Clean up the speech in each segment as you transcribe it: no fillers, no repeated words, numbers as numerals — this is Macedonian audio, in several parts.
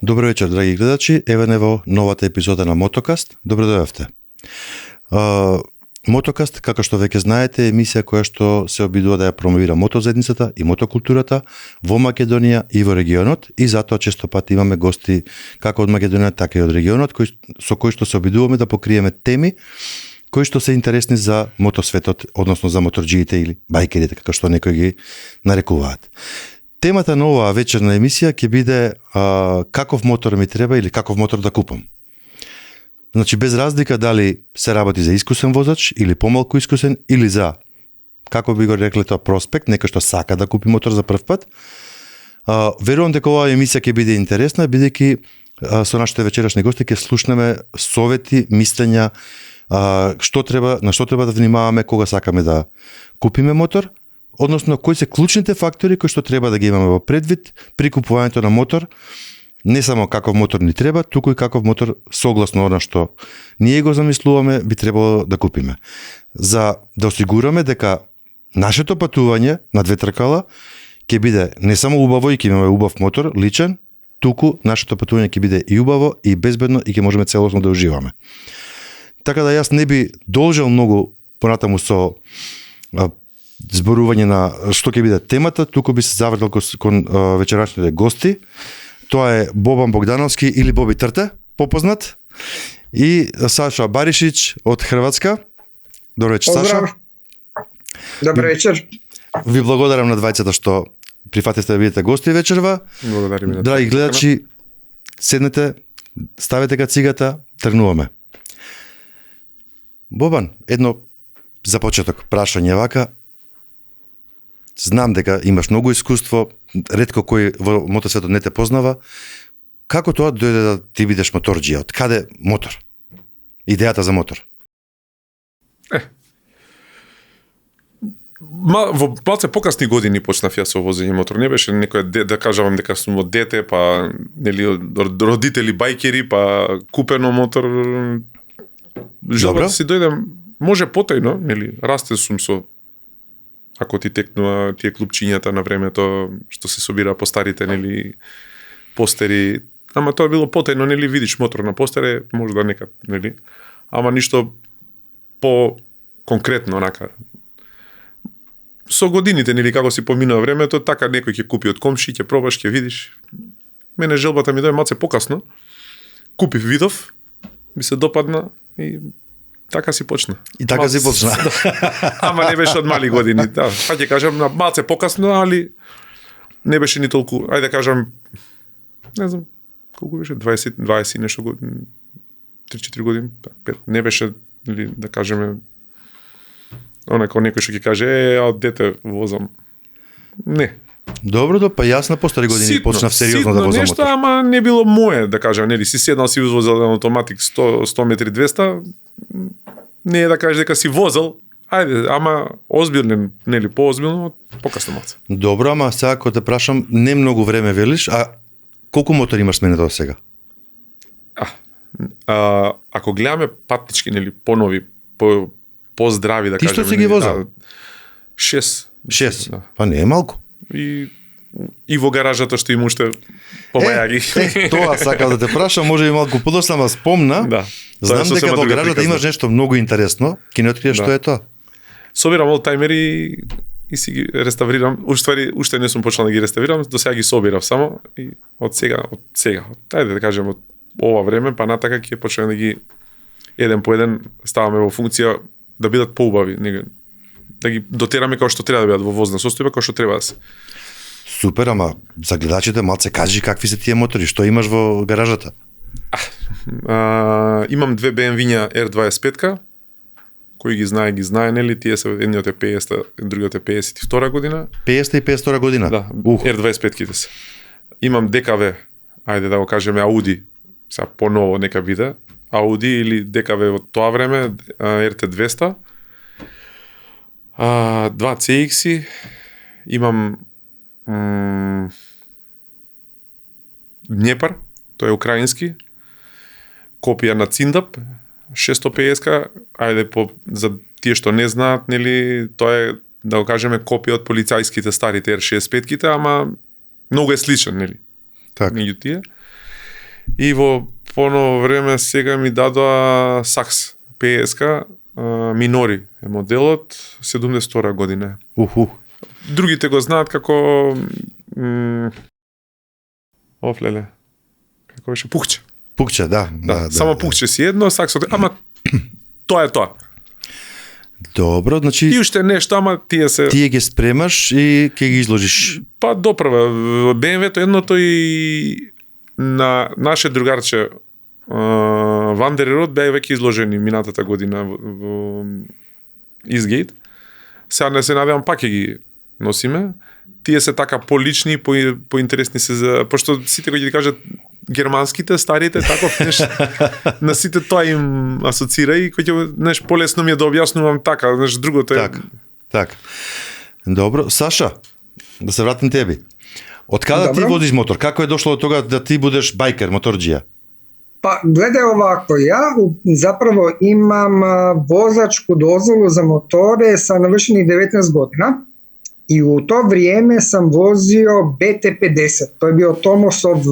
Добро вечер, драги гледачи. Еве не во новата епизода на Мотокаст. Добро дојавте. Мотокаст, како што веќе знаете, е емисија која што се обидува да ја промовира мотозаедницата и мотокултурата во Македонија и во регионот, и затоа често пати имаме гости како од Македонија, така и од регионот, со кои што се обидуваме да покриеме теми кои што се интересни за мотосветот, односно за моторџиите или бајкерите, како што некои ги нарекуваат. Темата на оваа вечерна емисија ќе биде каков мотор ми треба или каков мотор да купам. Значи, без разлика дали се работи за искусен возач или помалку искусен, или за, како би го рекле тоа, проспект, некој што сака да купи мотор за прв пат. Верувам дека оваа емисија ќе биде интересна, бидејќи со нашите вечерашни гости ќе слушнеме совети, мислења, на што треба да внимаваме кога сакаме да купиме мотор, односно кои се клучните фактори кои што треба да ги имаме во предвид при купувањето на мотор, не само каков мотор ни треба, туку и каков мотор согласно она што ние го замислуваме би требало да купиме. За да осигураме дека нашето патување на две тркала ќе биде не само убаво и ќе имаме убав мотор, личен, туку нашето патување ќе биде и убаво и безбедно и ќе можеме целосно да уживаме. Така да јас не би должел многу понатаму со зборување на што ќе биде темата, туку би се завртел кон вечерашните гости. Тоа е Бобан Богдановски или Боби Трте, попознат, и Саша Баришич од Хрватска. Добро вечер, Саша. Добро вечер. Ви благодарам на двајцата што прифативте да бидете гости вечерва. Благодарим на драги гледачи, седнете, ставете га цигата, тргнуваме. Бобан, едно за почеток прашање вака. Знам дека имаш многу искуство, ретко кој во мотосветот не те познава. Како тоа дојде да ти бидеш моторџија? Од каде мотор? Идејата за мотор? Во малце покасни години почнав јас со возење мотор. Не беше некој да кажам дека сум од дете, па нели од родители бајкери, па купено мотор. Желба си дојдем, може потајно, нели, расте сум со, ако ти текнува тие клупчињата на времето што се собира по старите, нели, постери, ама тоа било потајно, нели, видиш мотор на постере, може да некад, нели, ама ништо по конкретно, онака. Со годините, нели, како си поминува времето, така некој ќе купи од комши, ќе пробаш, ќе видиш. Мене желбата ми дојде малце покасно, купив, видов, ми се допадна и така си почна. И така си почна. Ама не беше од мали години, да. Па ќе кажам на малце покасно, али не беше ни толку, ајде да кажам, не знам, колку беше 20 нешто години, 3-4 години, 5, не беше, или да кажеме, онако некој што ќе каже, од дете возам. Не. Добро, па јас на постари години почнав сериозно да возам нешто, мотор. ама не било мое, да кажам, нели, си седнал, си возел автоматик 100 метри 200, не е да кажеш дека си возел, ајде, ама озбилен, нели, поозбилно, покасно малце. Добро, ама сега кога те прашам, не многу време велиш, а колку мотори имаш сменето до сега? Ако гледаме патнички, нели, понови, поздрави, да кажем. Ти што си ги возел? 6. Да. Па не е малку. И во гаражата што има уште побајаги. Тоа сакав да те прашам, може и малку подоцна ма спомна. Да. Знам дека во гаражата имаш нешто многу интересно. Ке не откриеш што е тоа? Собирам олтајмери и си ги реставрирам. Уште не сум почнал да ги реставрирам, до сега ги собирав само и од сега, ајде да кажем од ова време па натака ќе почнеме да ги еден по еден ставаме во функција да бидат поубави, да ги дотераме како што треба да бидат во возна состојба, како што треба да се. Супер, ама за гледачите малце кажи какви се тие мотори, што имаш во гаражата? Имам две BMW-ња R25-ка, кои ги знае, нели, тие се едниот е 50, другиот е 52 година. 50 и 52 година? Да, R25-ките се. Имам DKV, ајде да го кажеме Audi, сега поново нека биде, Audi или DKV од тоа време, RT200, два CX-и, имам Днепар, тој е украински, копија на Циндап, 650-ка, ајде за тие што не знаат, нели, тоа е, да го кажеме, копија од полицајските старите R65-ките, ама многу е сличен, нели? Так. Меѓу тие. И во поново време сега ми дадоа Сакс, ПСК, Минори е моделот, 72 година. Другите го знаат како офлеле. Како беше Пукче. Пукче, да. Само Пукче си едно, Саксот, ама тоа е тоа. Добро, значи И уште нешто, ама тие ги спремаш и ќе ги изложиш. Па доправа, БМВ-то едното и на наше другарче Вандерерот беа веќе изложени минатата година во Изгейт. Сега не се надевам пак ќе ги носиме. Тие се така полични и поинтересни се за пошто сите кои ги кажат германските, старите, таков нешто. На сите тоа им асоцира и кој ќе полесно ми е да објаснувам така, другото е. Так. Добро, Саша, да се вратим теби. Од каде ти водиш мотор? Како е дошло до тога да ти будеш байкер, моторџија? Па, гледај овако, ја заправо имам возачку дозволу за моторе са навршени 19 година и у то вриеме сам возио BT50. Тој био Томосов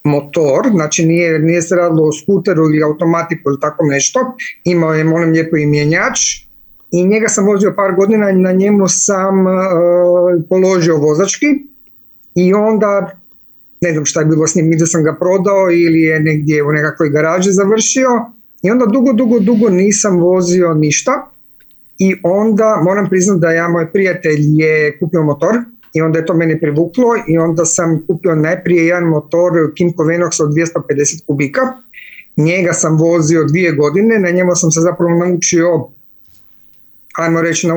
мотор, значи nije се радило о скутеру или автоматику или тако нешто. Имао е, молим лепо, и мијењач и njega сам возио пар година, на njemu сам положио возачки и онда не знам šta je bilo s njim, da sam ga prodao ili je negdje u nekakvoj garaži završio i onda dugo nisam vozio ništa i onda moram priznati da moj prijatelj je kupio motor i onda je to mene privuklo i onda sam kupio najprije jedan motor Kymco Venox od 250 kubika, njega sam vozio 2 godine, na njemu sam se zapravo naučio, ajmo reći,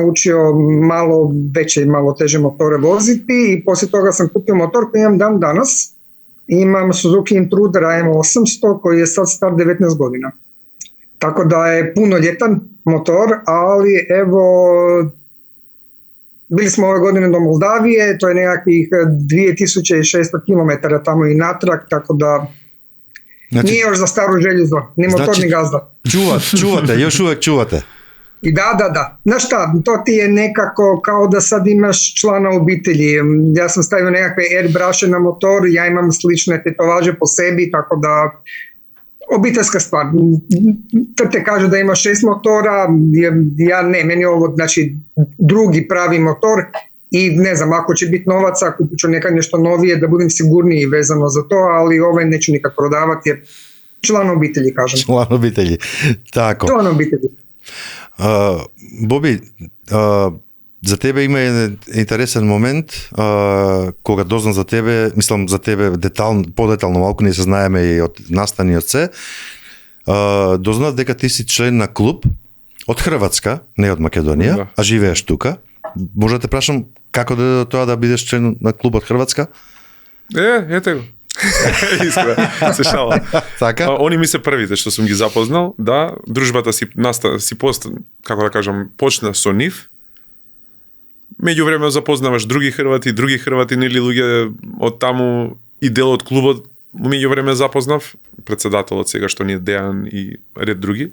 malo veće i malo teže motore voziti i poslije toga sam kupio motor koji imam dan danas. Imam Suzuki Intruder AM800 koji je sad star 19 godina. Tako da je punoljetan motor, ali evo, bili smo ove godine do Moldavije, to je nekakvih 2600 km tamo i natrag, tako da nije još za staru željezo, ni motor ni gazda. Čuvate, još uvek čuvate. I da. Znaš šta, to ti je nekako kao da sad imaš člana obitelji. Ja sam stavio nekakve airbrushe na motor, ja imam slične tetovaže po sebi, tako da obiteljska stvar. Te kaže da ima 6 motora, ja ne, meni je ovo znači drugi pravi motor i ne znam, ako će biti novaca, kupit ću nekad nešto novije da budem sigurniji vezano za to, ali ovaj neću nikad prodavati jer član obitelji, kažem. Član obitelji, tako. Član obitelji. Боби, за тебе има еден интересен момент, кога дознам за тебе, мислам за тебе подетално малку, ние се знаеме и од настани од се, дознав дека ти си член на клуб од Хрватска, не од Македонија, а живееш тука. Може да те прашам како дојде до тоа да бидеш член на клуб од Хрватска? Ете го. Искра, се шала. Така? Они ми се првите што сум ги запознал, да, дружбата како да кажам, почна со нив. Меѓувреме запознаваш други хрвати, нели луѓе од таму и дел од клубот, меѓувреме запознав, председателот сега што ни е Дејан и ред други.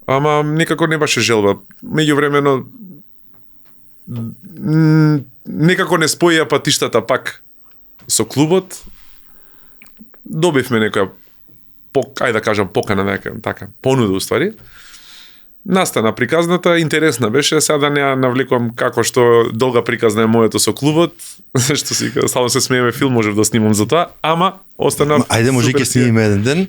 Ама некако не баше желба. Меѓувремено некако не споија патиштата пак со клубот. Добивме некоја покана, така, понуда уствари. Настана приказната, интересна беше, сега да не навлекувам како што долга приказна е моето со клубот, што си само се смееме, филм можев да снимам за тоа, ама остана. Ајде, може ќе снимиме еден ден.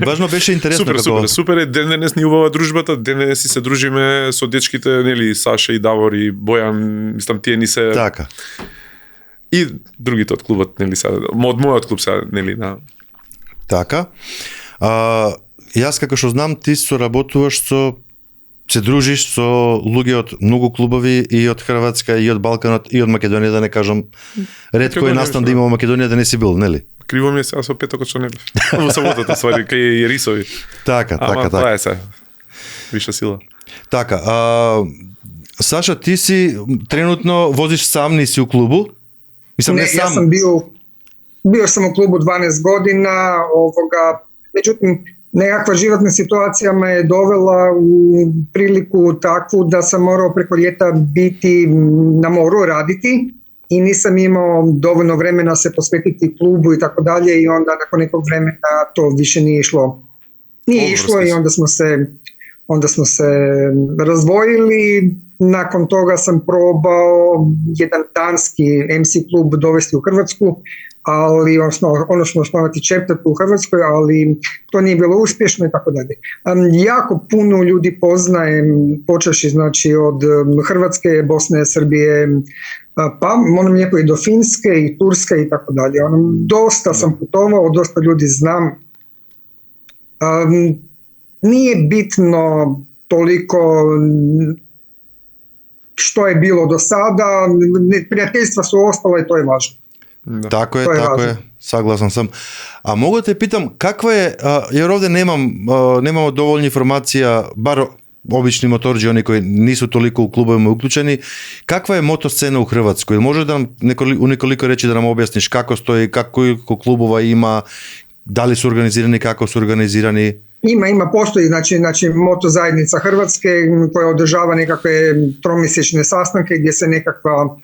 Важно беше интересно Супер е, денес ни убава дружбата, денес си се дружиме со дечките, нели, Саша и Давор и Бојан, мислам тие ни се. Така. И другите од клубот, нели, од мојот клуб сега, нели, на. Така. Јас како што знам, ти соработуваш се дружиш со луѓе од многу клубови и од Хрватска, и од Балканот, и од Македонија, да не кажам. Ретко е настан да има во Македонија да не си бил, нели? Криво ми е сега со петокот што не бев. Во саботата, ствари, кај Рисови. Така. Тоа е сега. Виша сила. Така. Саша, ти си тренутно возиш сам, не си у клубу? Мислам, не сам. Јас сам био сам у клубу 12 година, меđutim, nekakva životna situacija me je dovela u priliku takvu da sam morao preko ljeta biti na moru raditi i nisam imao dovoljno vremena se posvetiti klubu i tako dalje i onda nakon nekog vremena to više nije išlo. Nije išlo i onda smo se razdvojili. Nakon toga sam probao jedan danski MC klub dovesti u Hrvatsku, ali ono što osnovati Chapter u Hrvatskoj, ali to nije bilo uspješno i tako dalje. Jako puno ljudi poznajem, počeši znači od Hrvatske, Bosne, Srbije, pa moram lijepo i do Finske i Turske i tako dalje. Dosta sam putovao, dosta ljudi znam. Nije bitno toliko što je bilo do sada, prijateljstva su ostala i to je važno. Da. Tako je, saglasan sam. A mogu te pitam, kakva je, jer ovdje nemamo dovoljno informacija, bar obični motorđi, oni koji nisu toliko u klubovima uključeni, kakva je motoscena u Hrvatskoj? Može da nam u nekoliko reći da nam objasniš kako stoji, koliko klubova ima, da li su organizirani, kako su organizirani? Postoji znači moto zajednica Hrvatske koja održava nekakve tromjesečne sastanke gdje se nekakva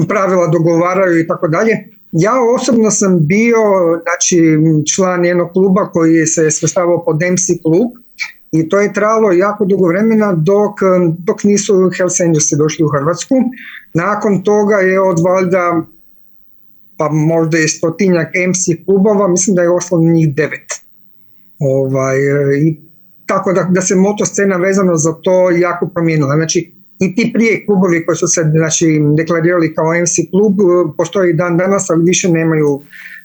pravila dogovaraju i tako dalje. Ja osobno sam bio član jednog kluba koji se svrstavao pod MC klub i to je trajalo jako dugo vremena dok nisu Hells Angelsi došli u Hrvatsku. Nakon toga je od valjda pa možda je 100-tinjak MC klubova, mislim da je ostalo njih 9. I tako da se motoscena vezano za to jako promijenila. Znači, i ti prije klubovi koji su se deklarirali kao MC klub postoji dan danas, ali više nemaju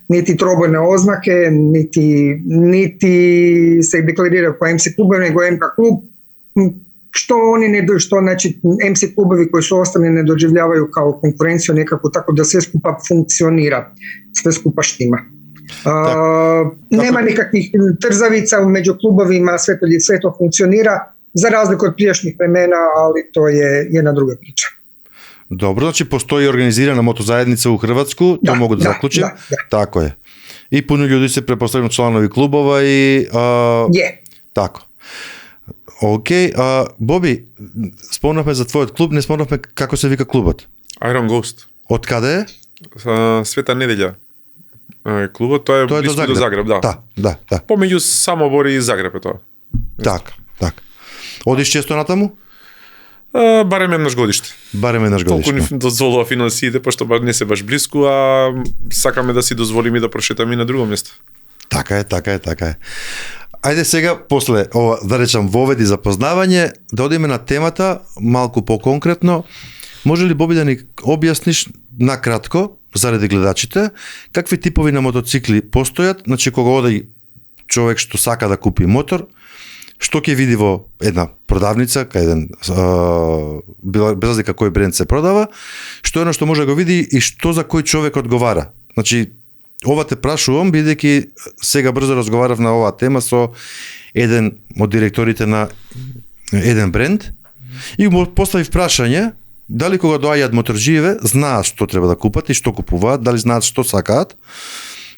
niti trobojne oznake, niti se deklariraju kao MC klubovi, nego MK klub. Što MC klubovi koji su ostali ne doživljavaju kao konkurenciju nekako, tako da sve skupa funkcionira, sve skupa štima. Nema nikakvih trzavica među klubovima, sve to funkcionira, za razliku od prijašnjih vremena, ali to je jedna druga priča. Dobro, znači postoji organizirana motozajednica u Hrvatsku, to mogu da zaključim. Da. Tako je. I puno ljudi se pretpostavljamo članovi klubova i... Tako. Ok, Bobi, spomenuo za tvoj klub, ne spomenuo kako se vika klubat? Iron Ghost. Od kada je? Sveta nedelja. Klubot, to je blisko do Zagreba, da. Pomeđu Samobor i Zagreb je to. Tak. Одиш често натаму? Барем еднаш годиште. Толку ни дозволува финансиите, пошто не се баш близко, а сакаме да си дозволиме да прошетаме и на друго место. Така е. Ајде сега, после ова, да речам, воведи за познавање, да одиме на темата, малку по-конкретно. Може ли, Боби, да ни објасниш накратко, заради гледачите, какви типови на мотоцикли постојат, значи кога оди човек што сака да купи мотор, што ќе види во една продавница, кај без разлика кој бренд се продава, што е едно што може да го види и што за кој човек одговара. Значи, ова те прашувам, бидејќи сега брзо разговарав на оваа тема со еден од директорите на еден бренд и му поставив прашање дали кога доаѓаат моторџиеве знаат што треба да купат и што купуваат, дали знаат што сакаат.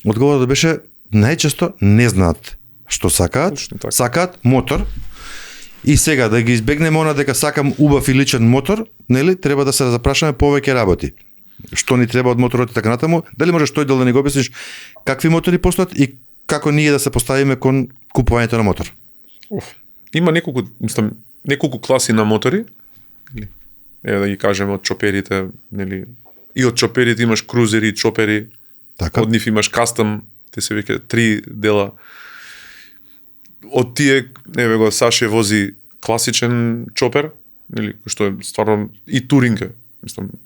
Одговорот беше најчесто не знаат што сакаат, сакаат мотор. И сега да ги избегнеме она дека сакам убав и личен мотор, нели, треба да се запрашаме повеќе работи. Што ни треба од моторот и така натаму, дали можеш тој дел да ни го објасниш какви мотори постојат и како ние да се поставиме кон купувањето на мотор? Има неколку класи на мотори. Да ги кажеме од чоперите, нели, и од чоперите имаш крузери, чопери. Така. Од нив имаш кастом, те се веќе 3 дела. Од тие, Саше вози класичен чопер, нели, што е стварно и туринг е.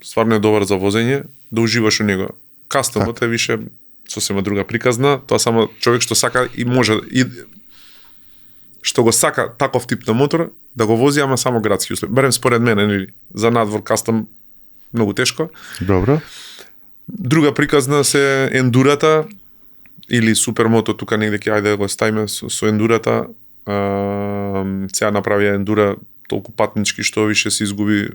Стварно е добар за возење, да уживаш у него. Кастомот е више сосема друга приказна, тоа само човек што сака и може и што го сака таков тип на мотор да го вози, ама само градски услови. Барем според мене, нели, за надвор кастом многу тешко. Добро. Друга приказна се ендурата или супермото, тука негде ќе ајде да го ставиме со ендурата. Сега направија ендура толку патнички што више се изгуби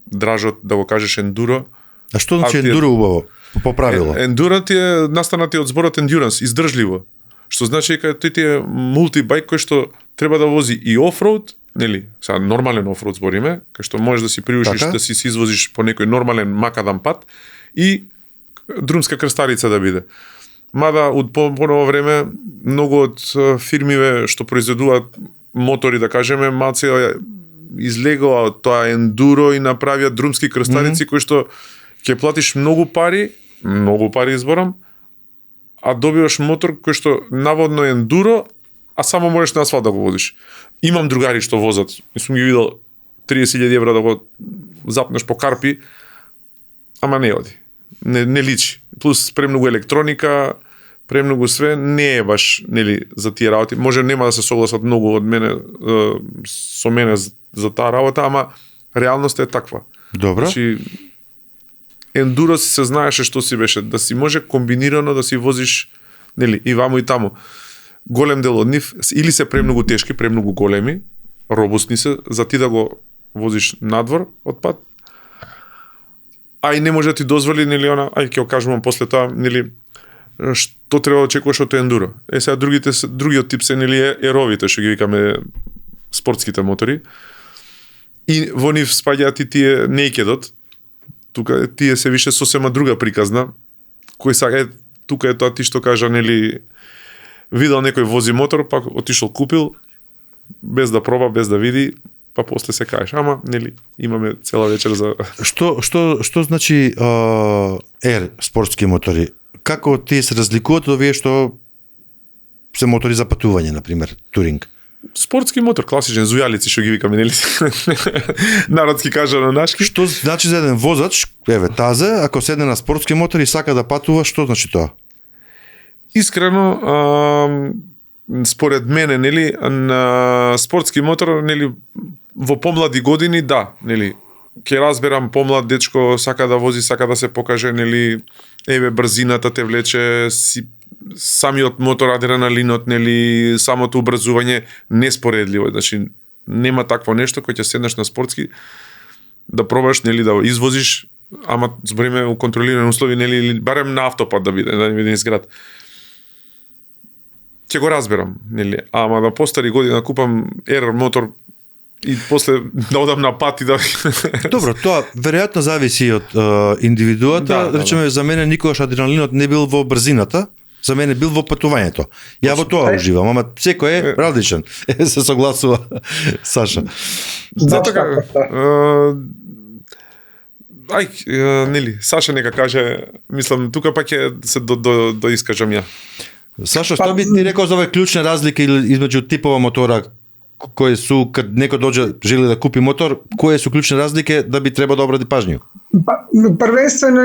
дражот да го кажеш ендуро. А што значи ендуро убаво? По правило. Ендуро ти е настанати од зборот endurance, издржливо. Што значи дека тој ти е мултибајк кој што треба да вози и офроуд, нели, сега нормален офроуд збориме, кај што можеш да си приушиш да си извозиш по некој нормален макадан пат, и друмска крстарица да биде. Мада од по-ново време многу од фирмиве што произведуваат мотори, да кажеме, малце излегоа од тоа ендуро и направија друмски крстарици кои што ќе платиш многу пари изборам, а добиваш мотор кој што наводно е ендуро, а само можеш на асфалт да го возиш. Имам другари што возат, сум ги видел 30.000 евра да го запнеш по карпи, ама не оди. Не личи. Плюс премногу електроника, премногу све, не е баш, нели, за тие работи. Може нема да се согласат многу од мене со мене за таа работа, ама реалноста е таква. Добро. Значи, ендуро се знаеше што си беше, да си може комбинирано да си возиш, нели, и вамо и таму. Голем дел од нив или се премногу тешки, премногу големи, робустни се, за ти да го возиш надвор од пат, а и не може да ти дозволи, нели, ај ќе го кажувам после тоа, нели, што треба да очекуваш од ендуро. Сега другиот тип се, нели, еровите, што ги викаме спортските мотори. И во нив спаѓаат и тие naked-от. Тука тие се више сосема друга приказна. Кој сега тука е тоа ти што кажа, нели, видел некој вози мотор, па отишол купил без да проба, без да види, па после се кажеш, ама, нели, имаме цела вечер за... Што значи спортски мотори? Како тие се разликуваат од овие што се мотори за патување, например, туринг? Спортски мотор, класичен, зујалици што ги викаме, нели? Народски кажа на нашки. Што значи за еден возач, еве тазе, ако седне на спортски мотор и сака да патува, што значи тоа? Искрено, според мене, нели, на спортски мотор, нели, во помлади години, да, нели, ќе разберам помлад дечко сака да вози, сака да се покаже, нели, еве брзината те влече, самиот мотор, адреналинот, нели, самото убрзување неспоредливо, значи нема такво нешто кој ќе седнеш на спортски да пробаш, нели, да извозиш, ама збориме у контролирани услови, нели, или барем на автопат да биде низ град. Ќе го разберам, нели, ама да постари година купам Air мотор и после да одам на пат и да... Добро, тоа веројатно зависи од индивидуата. Да, речеме, за мене никогаш адреналинот не бил во брзината, за мене бил во патувањето. Ја во тоа уживам, ама секој е различен. Се согласува Саша. Да, така, нели, Саша нека каже, мислам, тука пак ќе се до искажам ја. Саша, што би ти рекол за овие клучни разлики измеѓу типова мотора кои су, кад некој доđe жели да купи мотор, кои су клучни разлики да би треба да обради пажњу? Првенствено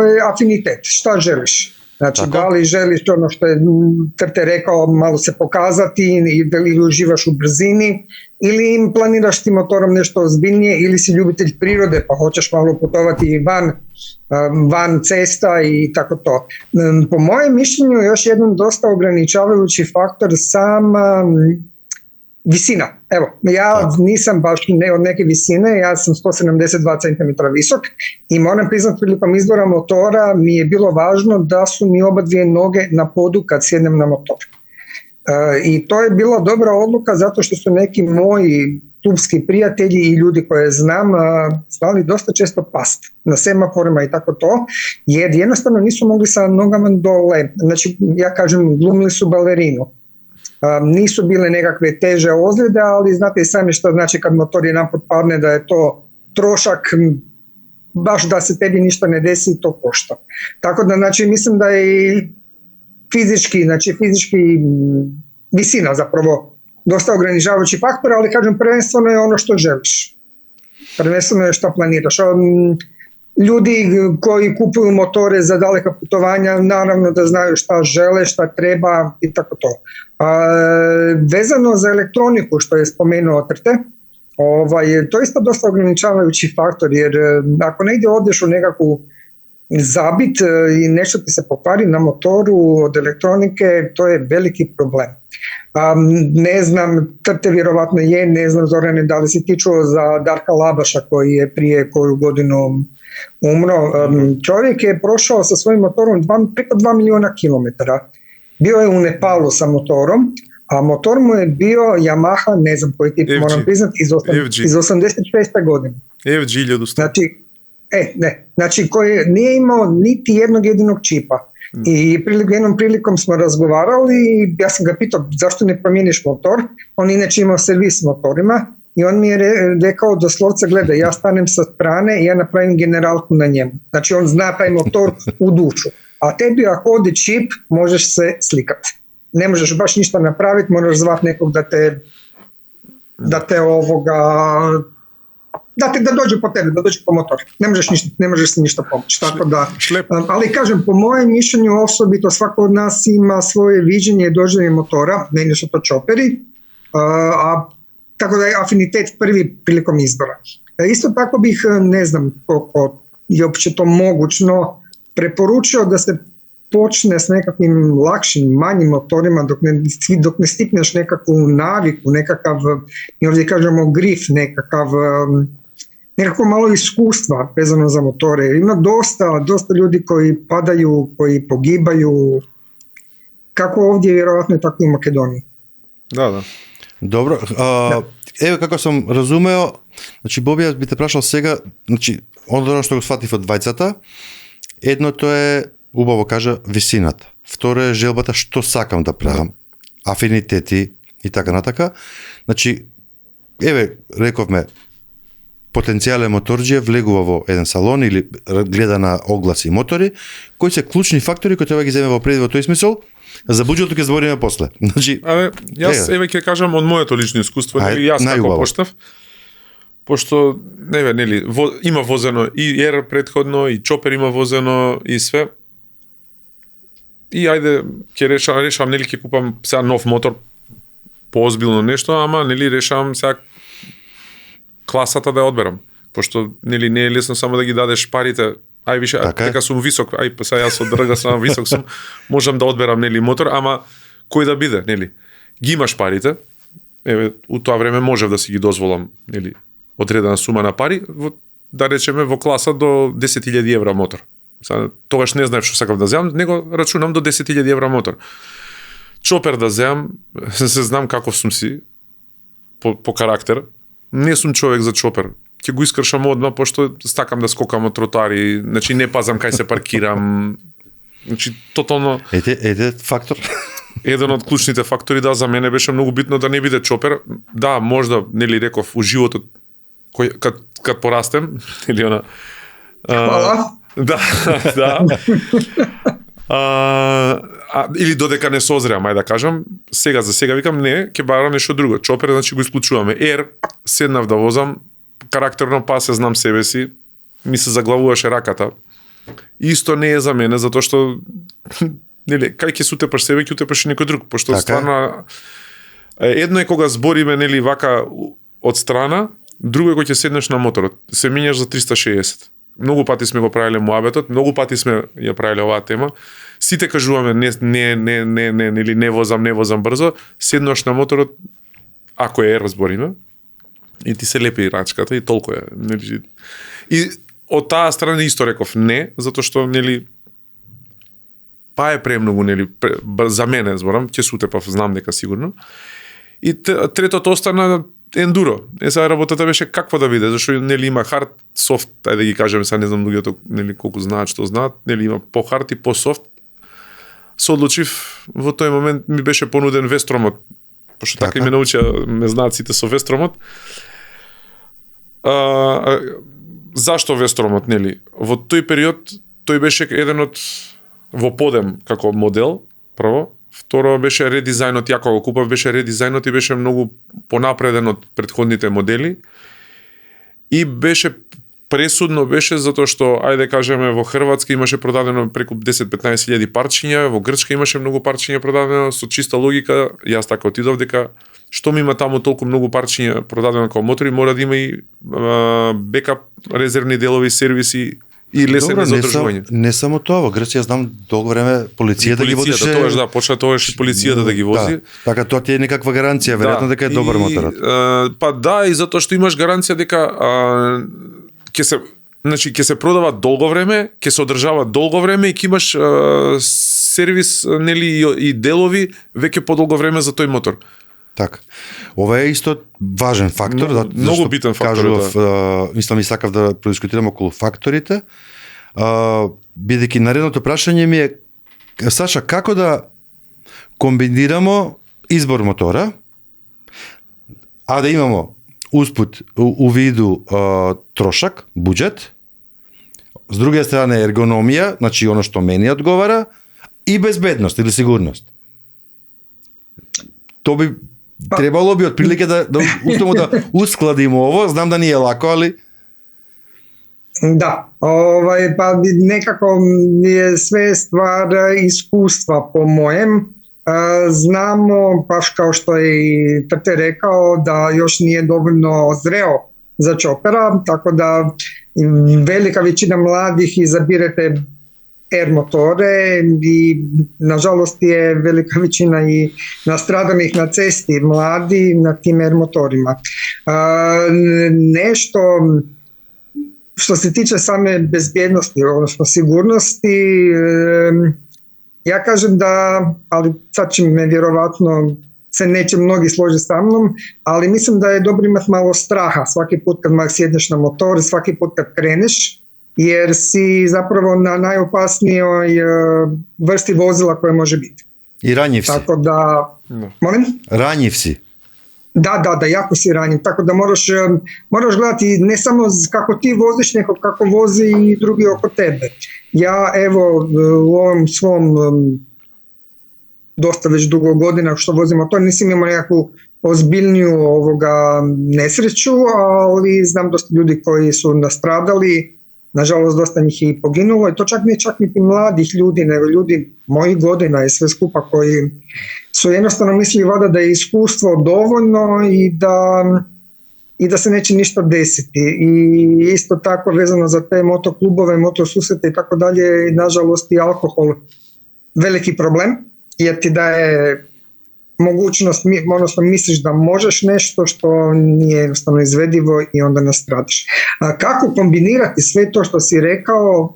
е афинитет, што желиш. Значи, дали желиш оно што е Трте рекao, malo се показати, и дали уживаш у брзини, или им планираш ти мотором нешто озбилнije, или си љубител природе, па хочеш malo путовати и van cesta и тако то. По моје мишљењу, још еден доста ограничавајучи фактор сам висина. Ево, ја нисам баш не од неке висине, јас сум 172 cm висок и морам признат приликом избора мотора ми е било важно да су ми оба две ноге на поду кад седнем на мотор. И тоа е била добра одлука затоа што су неки мои клубски пријатели и луѓе кои знам знали доста често паст на семафорима и тако то, и едноставно нису могли са ногама доле. Значи, ја кажем, глумили су балерину. Нису биле некакве теже озледе, али знате и сами што значи кад мотор еднан пат падне да е то трошак, баш да се теби ништо не деси, то кошта. Така да, значи, мислам да и физички висина заправо доста ограничавајучи фактор, али кажем првенствено е оно што желиш. Првенствено е што планираш. Луѓе кои купују моторе за далека путувања, наравно да знају што желе, што треба и така то. Везано за електронику, што е споменуо Трте, тоа исто доста ограничавајучи фактор, jer ако негде одеш у некаку забит и нешто ти се поквари на мотору од електронике, тоа е велики проблем. Не знам, Трте веројатно е, не знам Зоране дали си ти чуо за Дарка Лабаша кој е прije коju годину umro. Čovjek je prošao sa svojim motorom preko 2 miliona kilometara. Bio je u Nepalu sa motorom, a motor mu je bio Yamaha, ne znam koji tip, moram priznati, iz 86. godine. FG 1100. Znači, Ne. Znači koji nije imao niti jednog jedinog čipa. I jednom prilikom smo razgovarali i ja sam ga pitao zašto ne promijeniš motor, on inače imao servis motorima i on mi je rekao doslovce, gledaj, ja stanem sa strane i ja napravim generalku na njemu. Znači on zna taj motor u dušu, a tebi ako ode čip možeš se slikati. Ne možeš baš ništa napraviti, moraš zvati nekog da dođe po tebe, da dođe po motor. Ne možeš se ništa pomoći. Tako da, ali kažem, po mojem mišljenju osobito svako od nas ima svoje viđenje i doživljenje motora, meni su to čoperi, tako da je afinitet prvi prilikom izbora. Isto tako bih, ne znam koliko je uopće to mogućno, preporučio da se počne s nekakvim lakšim, manjim motorima dok ne stikneš nekakvu naviku, nekakav, mi ovdje kažemo grif, nekako malo iskustva vezano za motore. Ima dosta ljudi koji padaju, koji pogibaju, kako ovdje vjerojatno tako i u Makedoniji. Da. Dobro, evo kako sam razumeo, znači Бобија би те прашал сега, значи оно што го сфатив од двајцата, едното е, убаво кажа, висината. Второ е желбата што сакам да правам, афинитети и така натака. Значи, еве, рековме, потенцијален моторџија влегува во еден салон или гледа на огласи мотори, кои се клучни фактори кои треба ги земе во предвид во тој смисол. За буџетот ќе збориме после. Значи, јас еве ќе кажам од моето лично искуство, нели јас како поштав. Пошто има возено и Ер претходно, и Чопер има возено и све. И ајде ќе решам нели ќе купам сега нов мотор, поозбилно нешто, ама нели решавам сега класата да ја одберам. Пошто нели не е лесно само да ги дадеш парите. Више, дека сум висок, па јас од дрга сам висок сум, можам да одберам нели мотор, ама кој да биде, нели? Ги имаш парите. Еве, у тоа време можев да си ги дозволам, нели, одредена сума на пари, да речеме во класа до 10.000 евра мотор. Тогаш не знаев што сакав да земам, него рачунам до 10.000 евра мотор. Чопер да земам, се знам каков сум си по карактер. Не сум човек за чопер. Ќе го искршам одма, пошто стакам да скокам од тротоари, значи не пазам кај се паркирам. Значи тотално Ете фактор. Еден од клучните фактори, да, за мене беше многу битно да не биде чопер. Да, можда, нели реков, у животот кад порастем, или она. Да. Или додека не созреам, ајде да кажам, за сега викам не, ќе барам нешто друго. Чопер, значи го исклучуваме. Ер, седнав да возам, карактерно па се знам себе си, ми се заглавуваше раката. Исто не е за мене, затоа што нели, кај ќе се утепаш себе, ќе утепаш и некој друг, пошто стварно едно е кога збориме нели вака од страна, друго е кога ќе седнеш на моторот, се минјаш за 360. Многу пати сме го правиле муабетот, многу пати сме ја правиле оваа тема. Сите кажуваме не возам брзо, седнеш на моторот, ако е разбориме, и ти се лепи рачката и толку е. Нели. И од таа страна исто реков не, затоа што нели па е премногу, нели, за мене зборам, ќе се утепав, знам дека сигурно. И третото остана ендуро. Сега работата беше каква да биде, зашто нели има хард, софт, ајде да ги кажеме, сега не знам луѓето нели колку знаат што знаат, нели има по хард и по софт. Се одлучив во тој момент ми беше понуден Вестромот, пошто така и ме научија, ме знаат сите со Вестромот. Зашто Вестромот, нели? Во тој период тој беше еден од во подем како модел, прво. Второ беше редизајнот, јако го купав, беше редизајнот и беше многу понапреден од претходните модели. И беше пресудно беше затоа што, ајде кажеме, во Хрватска имаше продадено преку 10-15 илјади парчиња, во Грчка имаше многу парчиња продадено, со чиста логика, јас така отидов дека што ми има таму толку многу парчиња продадено како мотори, мора да има и бекап, резервни делови, сервиси и лесен за одржување. Не само тоа, во Грција знам долго време полицијата ги водише. Тоаш да, почна тоаш и полицијата да ги вози. Да, така тоа ти е некаква гаранција, веројатно дека е добар моторот. Па да, и затоа што имаш гаранција дека ќе се продава долго време, ќе се одржава долго време и ќе имаш сервис, нели, и делови веќе подолго време за тој мотор. Така. Ова е исто важен фактор. Многу битен фактор. Мислам и сакав да продискутирам околу факторите. Бидејќи наредното прашање ми е, Саша, како да комбинирамо избор мотора, а да имамо успут у виду трошак, буџет, с друга страна ергономија, значи оно што мени одговара, и безбедност или сигурност. То би требало би отприлике да успееме да ускладиме ово, знам да не е лако, али Да, па некако е све ствар искуства по моем. Знамо, баш као што и Трте рекао, да још не е доволно зрeo за чопера, така да велика веćina младих изабирате R-мотore и нажалост е велика веćina и настраданих на цести млади на тим R-моторима. Нешто што се тиче саме безбедности, односно сигурности, ја кажем да, али сад ќе ме веројатно се неќе многи сложи са мном, али мислам да е добро имат мало страха сваки пут кад седнеш на мотор, сваки пут кад кренеш, jer си заправо на најопаснијој врсти возила која може бити. и ранив си. Така да, молим? Ранив си. Да, јако си ранив, така да мораш гледати не само како ти возиш, него како вози и други око тебе. Ја ево у овом свом доста веќе дуго година што возим мотор, нисам имал некаку озбилнију несреќу, али знам доста луѓе кои су настрадали, нажалост доста njih и погинуло, и то чак не нити младих луѓе, него луѓе моји година и све скупа кои су едноставно мисли вада да е искуство доволно и да се неće ништа десити. И исто тако везано за те мотоклубове, мотосусрете и тако далje, нажалост и алкохол велики проблем, jer ti daje mogućnost, odnosno misliš da možeš nešto što nije jednostavno izvedivo i onda nastradaš. A kako kombinirati sve to što si rekao,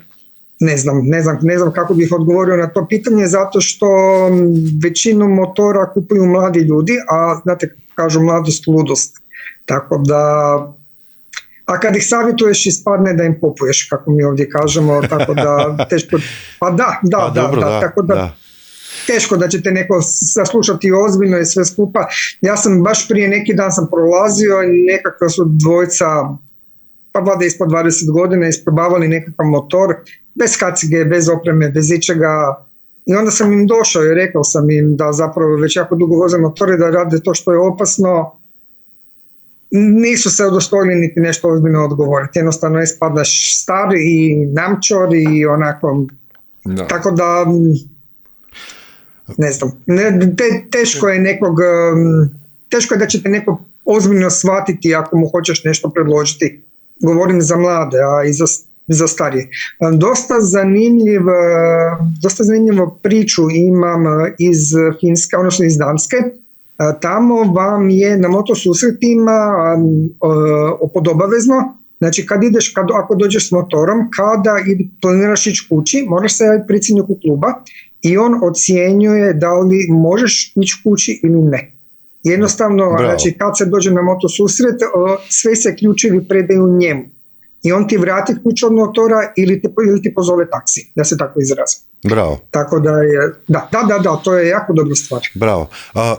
ne znam kako bih odgovorio na to pitanje, zato što većinu motora kupuju mladi ljudi, a znate, kažu mladost, ludost. Tako da, a kad ih savjetuješ ispadne da im popuješ, kako mi ovdje kažemo, tako da teško, pa da, tako da. Teško da ćete neko saslušati ozbiljno i sve skupa. Ja sam baš prije neki dan sam prolazio i nekakva su dvojica, pa vada ispod 20 godina, isprobavali nekakav motor, bez kacige, bez opreme, bez ičega. I onda sam im došao i rekao sam im da zapravo već jako dugo voze motore, da rade to što je opasno. Nisu se udostojili niti nešto ozbiljno odgovoriti. Jednostavno ispadaš star i namčor i onako. Da. Tako da, ne znam, teško je da ćete neko ozbiljno shvatiti ako mu hoćeš nešto predložiti. Govorim za mlade, a i za starije. Dosta zanimljivu priču imam iz Finske, odnosno iz Danske. Tamo vam je na motosusretima obavezno, znači ako dođeš s motorom, kada planiraš ići kući, moraš se javiti predsjedniku kluba i on ocjenjuje da li možeš ići kući ili ne. Jednostavno, znači kad se dođe na motosusret, sve se ključevi predaju njemu. I on ti vrati ključ od motora ili ti pozove taksi, da se tako izrazim. Браво. Tako da je, da, to je jako dobra stvar. Браво.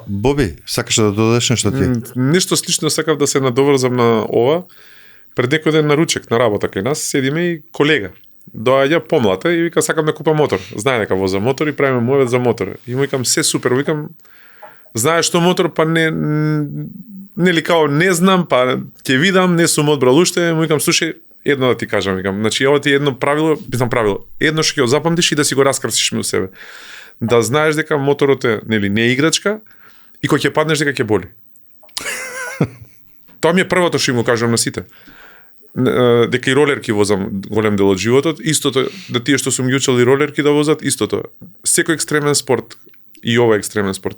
Боби, сакаш да додадеш нешто ти? Нешто слично сакав да се надоврзам на ова. Пред некој ден на ручек на работа кај нас седиме и колега доаѓа помлата и вика сакам да купам мотор. Знае дека возам мотор и правиме мојот за мотор. И му викам се супер, викам знаеш што мотор, па нели као не знам, па ќе видам, не сум одбрал уште, му викам слушај, едно да ти кажам, викам, значи ова ти е едно правило, едно што ќе го запамтиш и да си го раскрасиш у себе. Да знаеш дека моторот е, нели, не е играчка и кога ќе паднеш дека ќе боли. Тоа ми е првото што им го кажам на сите. Дека и ролерки возам голем дел од животот, истото, да тие што сум ги учел и ролерки да возат, истото. Секој екстремен спорт и ова екстремен спорт.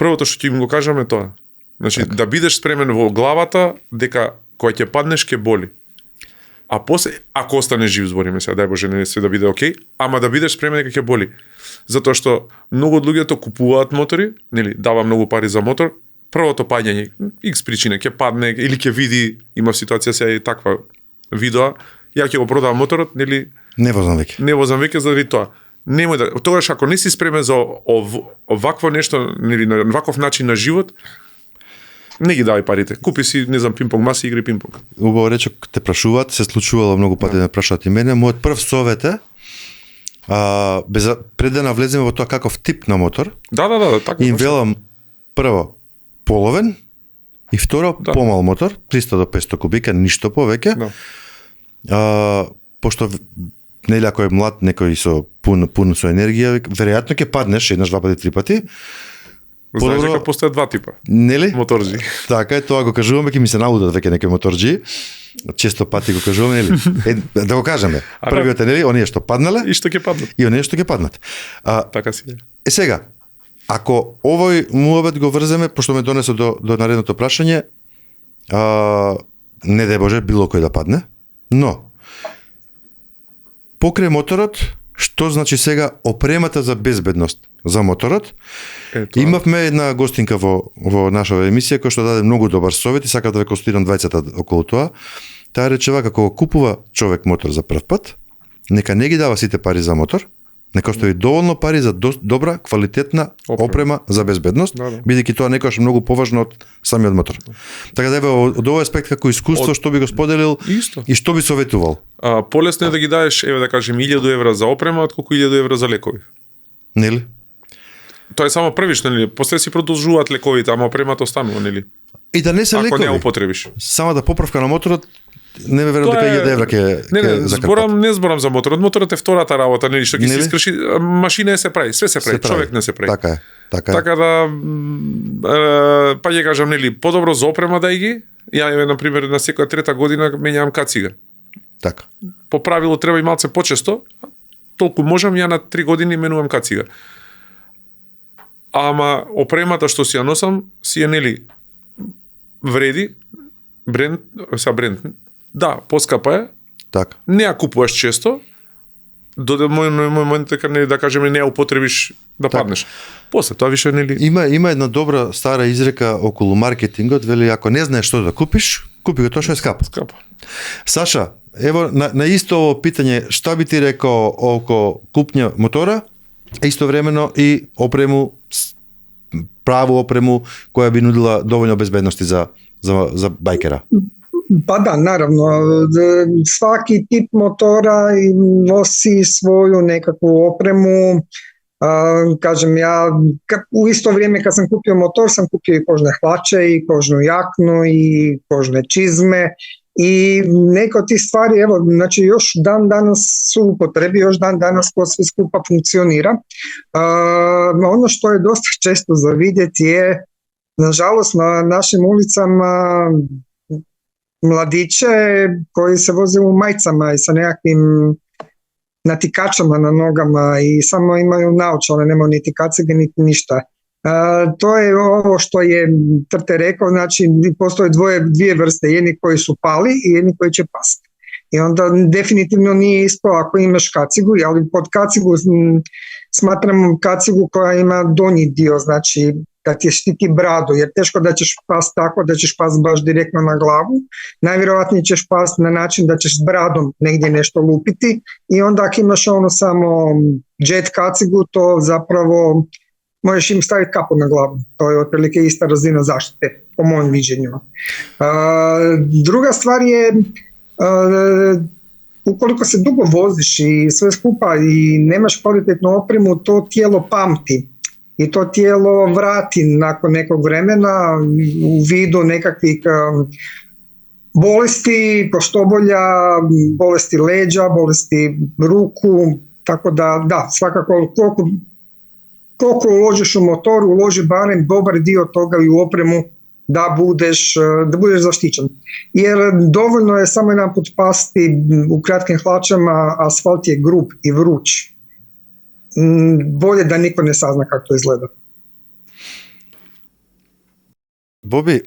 Првото што им го кажам е тоа. Значи, да бидеш спремен во главата дека кога ќе паднеш ќе боли. А после, ако останеш жив, збориме се, дај Боже, не се да биде окей, ама да бидеш спремен дека ќе боли. Затоа што многу од луѓето купуваат мотори, нели, дава многу пари за мотор, првото паѓање, X причина, ќе падне или ќе види, има ситуација сега и таква видео, ја ќе го продавам моторот, нели Не возам веќе. не возам веќе заради тоа. Немој да, тогаш ако не си спремен за овакво нешто, нели на ваков начин на живот, не ги давај парите. Купи си, не знам, пинг-понг маси, игри пинг-понг. Убаво речок, те прашуваат, се случувало многу пати да ме прашаат и мене. Мојот прв совет е, пред да навлеземе во тоа каков тип на мотор, Да, така. им велам прво половен и второ Да. помал мотор, 300 до 500 кубика, ништо повеќе. Да. Пошто нели ако е млад некој со пун со енергија, веројатно ќе паднеш еднаш, два пати, три пати. Знаеш Подобро- дека постојат два типа Нели? моторџи. Така е, тоа го кажуваме, ќе ми се налудат веќе некои моторџи. Често пати го кажуваме, нели? Да го кажеме. Првиот е, нели, оние што паднале И што ќе паднат. и оние што ќе паднат. Така си е. Сега, ако овој муабет го врземе, пошто ме донесо до наредното прашање, не дај Боже било кој да падне, но покрај моторот, што значи сега опремата за безбедност за моторот? Имавме една гостинка во нашава емисија која што даде многу добар совет и сакав да ве консултирам двајцата околу тоа. Таа речева како го купува човек мотор за прв пат, нека не ги дава сите пари за мотор, нека остави доволно пари за добра, квалитетна опрема за безбедност, Да. бидејќи тоа некогаш е многу поважно од самиот мотор. Така да еве од овој аспект како искуство што би го споделил Исто. и што би советувал? Полесно е да ги даеш, еве да кажем, 1000 евра за опрема, отколку 1000 евра за лекови. Нели? Тоа е само првично, нели? После си продолжуваат лековите, ама опремата останува, нели? И да не се Ако не ја лекови. употребиш. Само да поправка на моторот, не ме верувам Тоа дека е- 1000 евра ќе Не, закрпат. зборам за моторот. Моторот е втората работа, нели, што ќе се Нели? искрши, машина се прави, све се прави, човек не се прави. Така е. Така е. Така да, па ќе кажам, нели, подобро за опрема дај ги. Ја, еве, на пример, на секоја трета година менјавам кацига. Така. По правило треба и малце почесто, толку можам, ја на 3 години менувам кацига. Ама опремата што си ја носам, си е, нели, вреди, бренд, да, поскапа е, Така. не ја купуваш често, до момент дека, нели, да кажеме, не ја употребиш да Така. паднеш. После тоа више, нели, Има една добра стара изрека околу маркетингот, вели ако не знаеш што да купиш, купи го тоа што е скапо. скапа. Саша, ево на исто ово питање, што би ти рекол околу купња мотора, а истовремено и опрему, праву опрему која би нудила доволно безбедности за бајкера? Pa da, naravno, svaki tip motora nosi svoju nekakvu opremu. Kažem, ja u isto vrijeme kad sam kupio motor, sam kupio i kožne hlače i kožnu jaknu i kožne čizme i neke od tih stvari, evo, znači još dan danas su u upotrebi, još dan danas to sve skupa funkcionira. Ono što je dosta često za vidjeti je, nažalost, na našim ulicama mladiće koji se voze u majcama i sa nekakvim natikačama na nogama i samo imaju naočale, nemaju niti kacige niti ništa. To je ovo što je Trte rekao, znači postoje dvije vrste, jedni koji su pali i jedni koji će pasti. I onda definitivno nije isto ako imaš kacigu, ali pod kacigu smatram kacigu koja ima donji dio, znači da ti štiti bradu, jer teško da ćeš past tako da ćeš past baš direktno na glavu. Najvjerojatnije ćeš past na način da ćeš s bradom negdje nešto lupiti i onda ako imaš ono samo jet kacigu, to zapravo možeš im staviti kapu na glavu. To je otprilike ista razina zaštite, po mojem viđenju. Druga stvar je, ukoliko se dugo voziš i sve skupa i nemaš kvalitetnu opremu, to tijelo pamti. I to tijelo vrati nakon nekog vremena u vidu nekakvih bolesti, poštobolja, bolesti leđa, bolesti ruku, tako da, svakako koliko uložiš u motor, uloži barem dobar dio toga i u opremu da budeš zaštićen. Jer dovoljno je samo jedan put pasti u kratkim hlačama, asfalt je grub i vruć. Bolje da niko ne sazna kako to izgleda. Боби,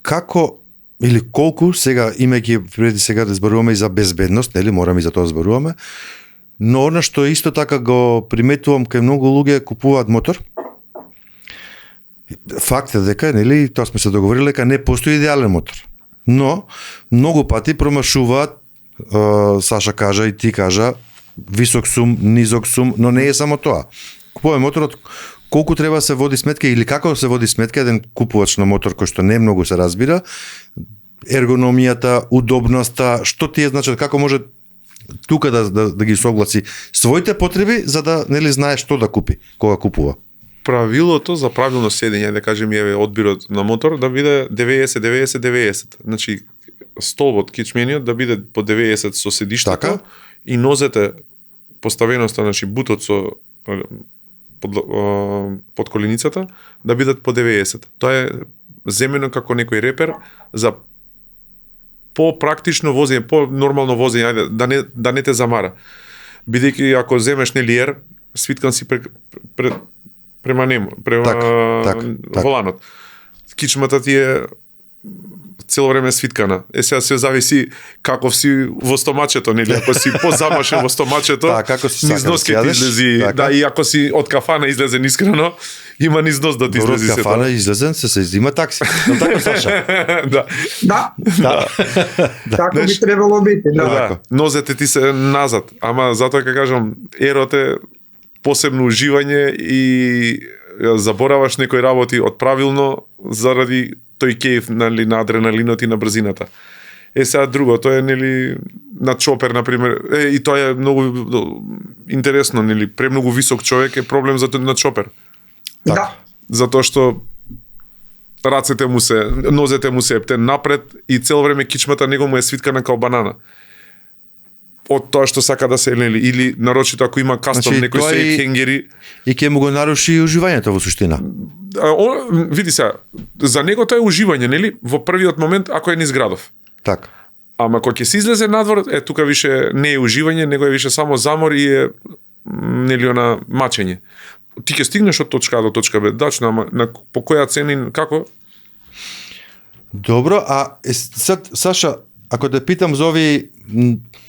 како или колку сега, имајќи преди сега да зборуваме и за безбедност, нели, мораме и за тоа зборуваме, но она што исто така го приметувам кај многу луѓе купуваат мотор Факт е дека, нели, тоа сме се договориле дека не постои идеален мотор. Но многу пати промашуваат, Саша кажа и ти кажа, висок сум, низок сум, но не е само тоа. Купува моторот, колку треба да се води сметка или како се води сметка еден купувач на мотор кој што не многу се разбира, ергономијата, удобноста, што ти е значат, како може тука да ги согласи своите потреби за да нели знае што да купи кога купува. Правилото за правилно седење, да кажем, е одбирот на мотор да биде 90-90-90. Значи столбот, кичмениот да биде по 90 со седиштето Така? и нозете поставеноста, значи бутот со под коленицата да бидат по 90. Тоа е земено како некој репер за по-практично возење, по-нормално возење, ајде, да не те замара. Бидејќи ако земеш нелиер, свиткан си према нему, према воланот. Кичмата ти е цело време свиткана. Сега се зависи каков си во стомачето, нели? Ако си позамашен во стомачето, како си низ нос ќе ти излези, да, и ако си од кафана излезен искрено, има низ нос да ти излези сето. Од кафана излезен се изима такси. Но така, Саша? Да. Така би требало бити, да. Нозете ти се назад, ама затоа ќе кажам, ерот е посебно уживање и забораваш некои работи од правилно заради тој кејф, нали, на адреналинот и на брзината. Сега друго, тоа е, нели, на чопер, например, и тоа е многу интересно, нели, премногу висок човек е проблем за на чопер. Да. Затоа што рацете му се, нозете му се ептен напред и цело време кичмата него му е свиткана као банана. Од тоа што сака да се, нели, или нарочито ако има кастом, некој се хенгери. И ќе му го наруши уживањето во суштина. Види се, за него тоа е уживање, нели, во првиот момент ако е низ градов. Така. Ама кога ќе се излезе надвор, тука више не е уживање, него е више само замор и е, нели, она мачење. Ти ќе стигнеш од точка А до точка Б, дачно, на по која цена, како? Добро, а сад, Саша, ако те питам за овие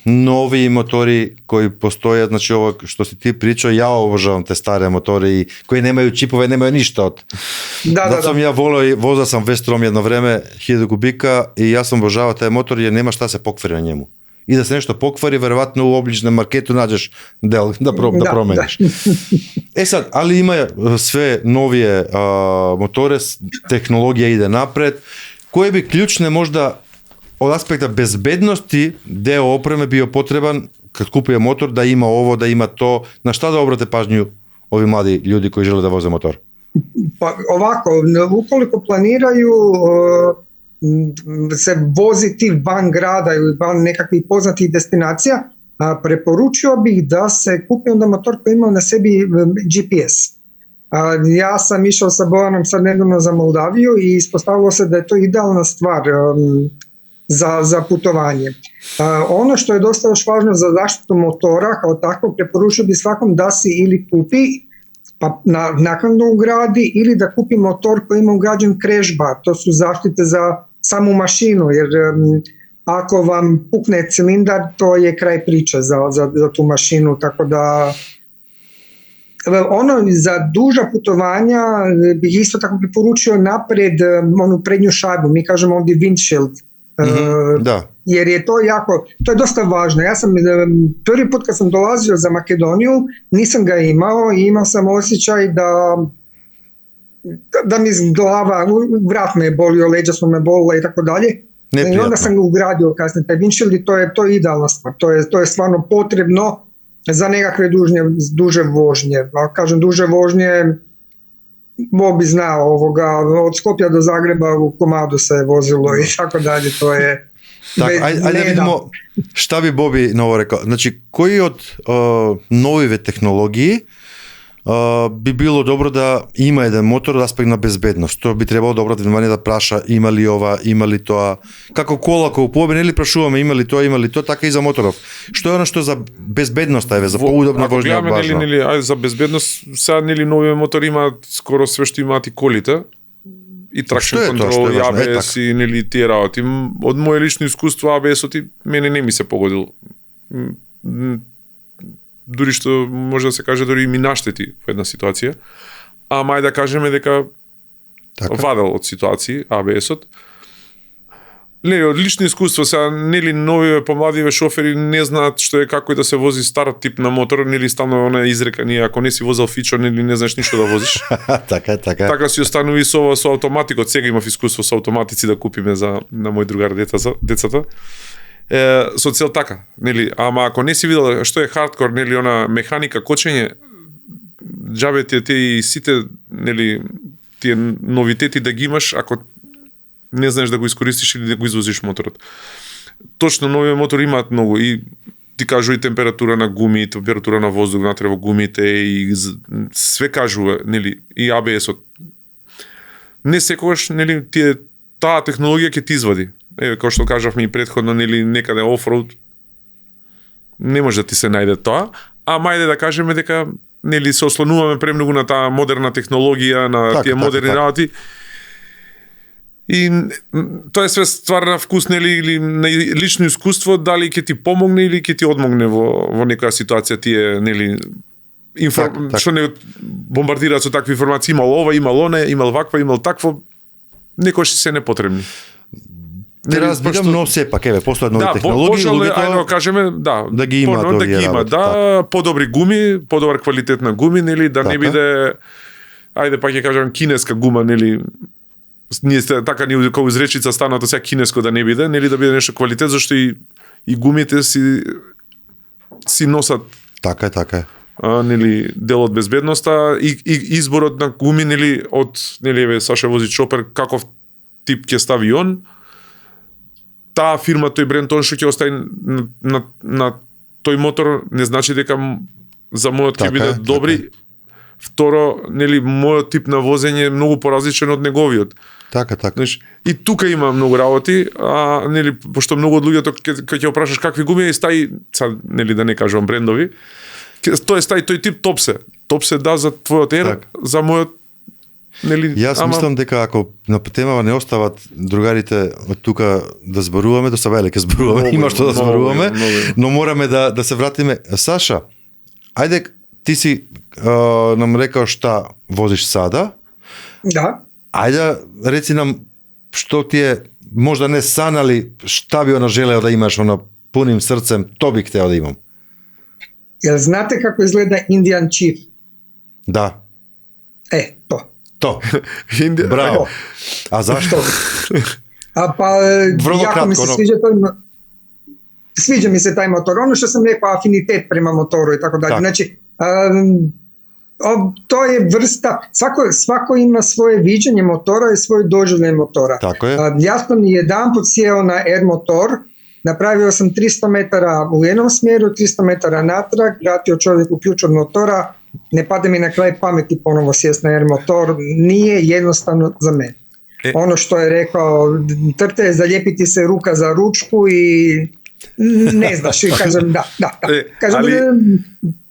нови мотори кои постојат, значи ова што си ти прича, ја обожавам те стари мотори кои немају чипове, немају ништо од. Да. Сам ја воза сам Вестром едно време 1000 кубика и јас сам обожавав тај мотор и нема шта се поквари на njemu. И да се нешто поквари, веројатно у облична маркету наđеш дел да промениш. Сад, али има све новие моторе, технологија иде напред. Кој би клучне можда од аспекта безбедности дел опреме био потребан кад купува мотор да има ово, да има то, на шта да обрате пажњу ови млади луѓе кои желе да возе мотор? Па овако, уколико планирају се возити ван града или ван некакви познати дестинација, препоручував бих да се купи онда мотор кој има на себе GPS. Јас сам ишол со Бојаном сад недавно за Молдавију и испоставило се да е тоа идеална ствар за путовање. Оно што е доста важно за заштиту мотора, као такво, препоручував би сваком да си или купи, па накнадно угради, или да купи мотор кој има уграđен крешбар. То су заштите за саму машину, jer ако вам пукне цилиндар, то е крај прича за ту машину, така да ono za duža putovanja bih isto tako preporučio napred onu prednju šajbu, mi kažemo ovdje windshield, da. Jer je to jako, to je dosta važno. Ja sam prvi put kad sam dolazio za Makedoniju, nisam ga imao i imao sam osjećaj da mi glava, vrat me je bolio, leđa su me bolila i tako dalje. I onda sam ga ugradio kasnije, taj windshield, i to je idealna stvar, to je stvarno potrebno za nekakve duže vožnje. Kažem, duže vožnje, Bog bi znao, od Skopja do Zagreba u komadu se je vozilo i tako dalje, to je... Ајде да видимо шта би Боби ново рекал. Значи, кои од новиве технологии би било добро да има еден мотор од аспект на безбедност? Тоа би требало да обрати внимание да праша има ли ова, има ли тоа. Како кола, кога купуваме, нели прашуваме има ли тоа, така и за моторов. Што е оно што за безбедност, за поудобна воžња важно? Нели, за безбедност, сега нели нови мотори имаат скоро све што имаат и колите. И тракшн контрол, и ABS, и нели тие работи. Од моје лично искуство ABS-от и мене не ми се погодил. Дури што може да се каже дури и ми наштети во една ситуација. Ама да кажеме дека Така. вадел од ситуации, ABS-от. Нели, од лично искуство, сега, нели, новиве, помладиве шофери не знаат што е како и да се вози стар тип на мотор, нели, стално она изрека, ние, ако не си возел фичо, нели, не знаеш ништо да возиш. Така. Така си останува и со автоматикот. Сега имав искуство со автоматици да купиме на мој другар децата. Со цел така, нели, ама ако не си видел што е хардкор, нели, она механика, кочење, џабе тие сите, нели, тие новитети да ги имаш, ако не знаеш да го искористиш или да го извозиш моторот. Точно нови мотори имаат многу и ти кажува и температура на гуми, температура на воздух внатре во гумите и све кажува, нели, и ABS-от. Не секогаш, нели, таа технологија ќе ти извади. Еве, како што кажавме и претходно, нели, некаде офроуд не може да ти се најде тоа, ама ајде да кажеме дека, нели, се ослонуваме премногу на таа модерна технологија, на тие модерни работи. И тоа е све ствар на вкус, нели, или на лично искуство, дали ќе ти помогне или ќе ти одмогне во некоја ситуација тие, нели, што не бомбардираат со такви информации, имал ова, имал оне, имал ваква, имал такво, некојаш се непотребни. Те разбирам, но сепак, еве, постојат нови технологии, луѓето ајде кажеме, да ги има, подобри гуми, подобар квалитет на гуми, нели, да не биде, ајде пак ќе кажам, кинеска гума, нели, ние така ни како изречица станато сега кинеско да не биде, нели, да биде нешто квалитет, зашто и гумите си носат така. Нели, дел од безбедноста и изборот на гуми, нели, од, нели, еве, Саша вози чопер, каков тип ќе стави он, таа фирма, тој бренд, он што ќе остави на тој мотор, не значи дека за мојот ќе биде добри. Второ, нели, мојот тип на возење е многу поразличен од неговиот. Така. Знаеш, и тука има многу работи, нели, пошто многу од луѓето кога ќе опрашаш какви гуми е, стаи, нели, да не кажувам брендови, тоа е стаи тој тип Топсе. Топсе да за твојот ер, за мојот, нели, Јас мислам дека ако на темава не остават другарите од тука да зборуваме, до сега ќе зборуваме, има што да зборуваме, но мораме да се вратиме. Саша, ајде, ти си нам рекao шта возиш сада. Да. Ајде, реци нам што ти е, можда не сан, али шта би она желео да имаш, она пуним срцем, то би hteo да имам. Јел знате како изгледа Indian Chief? Да. То. Браво. А зашто? Јако ми се свиѓа тој, свиѓа ми се тај мотор, оно што сам рекao, афинитет према мотору и така дале. Значи, тоа е врста, свако има свое видење мотора и свој доживљај мотора. Така е. Јас сум еднапут сео на Air мотор, направио сам 300 метара у едном смеру, 300 метара натраг, вратио човек уклучил мотора, не паде ми на крај памети поново сест на Air мотор, nije jednostavno за мен. Ono što je rekao, trte, zalijepiti se ruka za ručku i ne znaš, kažem da. Kažem,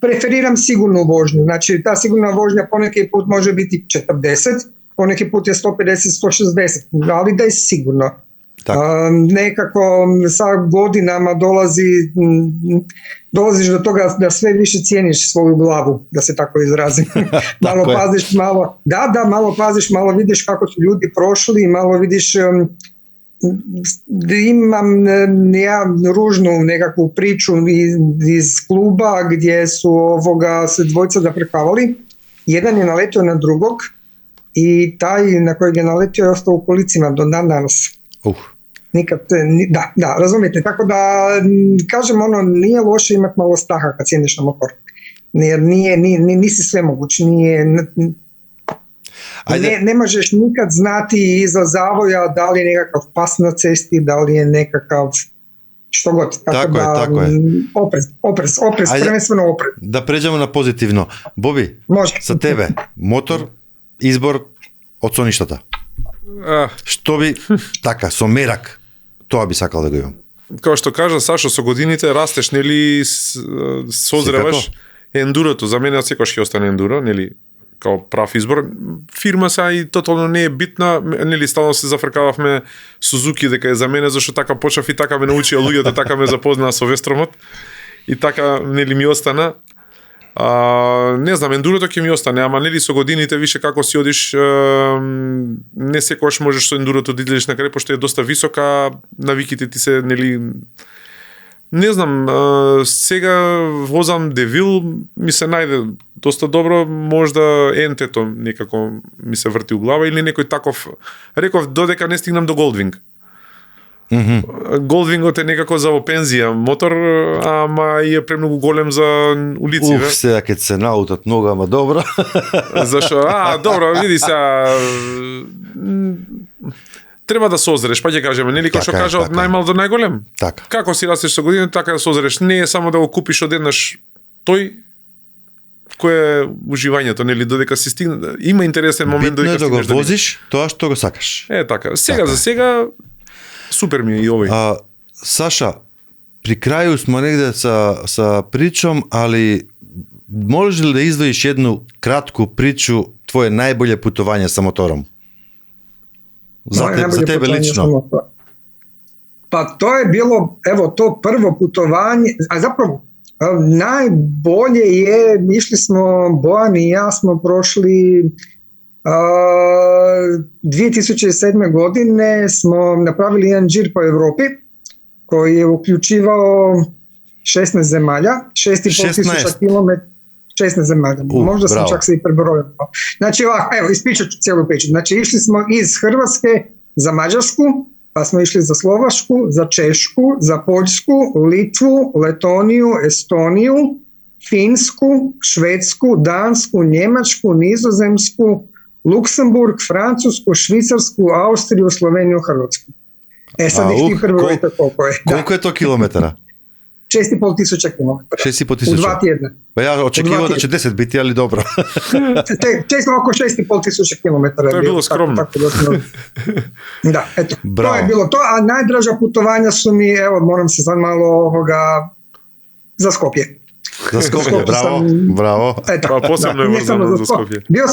preferiram sigurnu vožnju, znači ta sigurna vožnja poneki put može biti 40, poneki put je 150, 160, ali da je sigurno. Nekako sa godinama dolaziš do toga da sve više cijeniš svoju glavu, da se tako izrazim. Malo paziš, malo paziš, malo vidiš kako su ljudi prošli, malo vidiš. Imam ja ružnu nekakvu priču iz kluba gdje su se dvojica zaprkavali. Jedan je naletio na drugog i taj na kojeg je naletio je ostao u kolicima do dan danas. Nikad, da, razumijete, tako da kažem nije loše imati malo straha kad sjediš na motor, jer nisi svemoguć, ne možeš nikad znati iza zavoja da li je nekakav pas na cesti, da li je nekakav što god, tako je. Oprez, prvenstveno oprez. Da pređemo na pozitivno. Боби, sa tebe, motor, izbor od soništata. Што би, така, со мерак, тоа би сакал да го имам. Како што кажа Сашо, со годините растеш, нели, созреваш. Ендурото, за мене секогаш ќе остане ендуро, нели, као прав избор. Фирма са и тотално не е битна, нели, стално се зафркававме Сузуки дека е за мене, зашто така почнав и така ме научија луѓето, така ме запознаа со Вестромот и така, нели, ми остана. Не знам, ендурото ќе ми остане, ама нели со годините више како си одиш, не секогаш можеш со ендурото да идеш на крај, пошто е доста висока, навиките ти се, нели, не знам, сега возам Девил, ми се најде доста добро, можда ентето некако ми се врти у глава или некој таков, реков додека не стигнам до Голдвинг. Голдвингот е некако за пензија мотор, ама и е премногу голем за улици. Сега ќе се наутат много, ама добро. Зашо? Добро, види се. Треба да созреш, па ќе кажеме, нели, кој што кажа од најмал до најголем? Така. Како си растеш со години, така да созреш. Не е само да го купиш одеднаш тој, кој е уживањето, нели, додека си стигне. Има интересен момент додека стигнеш. Битно да го возиш тоа што го сакаш. Така. Сега за сега супер ми е и овој. Саша, при крају смо негде sa причом, али можеш ли да издвоиш едну кратку причу твое најболje путување со мотором? За тебе лично. Па тоа е било, ево, то прво путување, а заправо најболje е, išli smo, Bojan i ja smo prošli 2007. godine smo napravili jedan džir po Evropi koji je uključivao 16 zemalja, 6.500 km, 16 zemalja, možda sam čak se i prebrojao. Znači ovako, evo, ispričat ću cijelu priču. Znači išli smo iz Hrvatske za Mađarsku, pa smo išli za Slovašku, za Češku, za Poljsku, Litvu, Letoniju, Estoniju, Finsku, Švedsku, Dansku, Njemačku, Nizozemsku, Luksemburg, Francusku, Švicarsku, Austriju, Sloveniju, Hrvatsku. Sad ih ti prebrojite koliko je. Koliko je to kilometara? 6.500 kilometara. 6.500? U 2 tjedna. Pa ja očekivao da će 10 biti, ali dobro. Često oko 6.500 kilometara. To je bilo skromno. Tako da, eto, to je bilo to, a najdraža putovanja su mi, evo, moram se sad malo za Skopje. Za Skopje, bravo. Eto, posebno je vezano za Skopje. Ja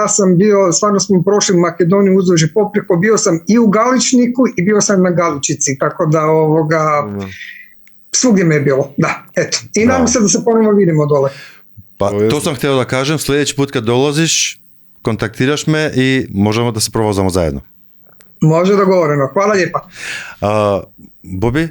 sam bio, stvarno smo prošli Makedoniju uzduž i popreko, bio sam i u Galičniku i bio sam na Galičici, tako da svugdje me je bilo, da, eto. I nadam se da se ponovno vidimo dole. Pa to sam hteo da kažem, sljedeći put kad dolaziš, kontaktiraš me i možemo da se provozamo zajedno. Može, dogovoreno, hvala lijepa. Боби,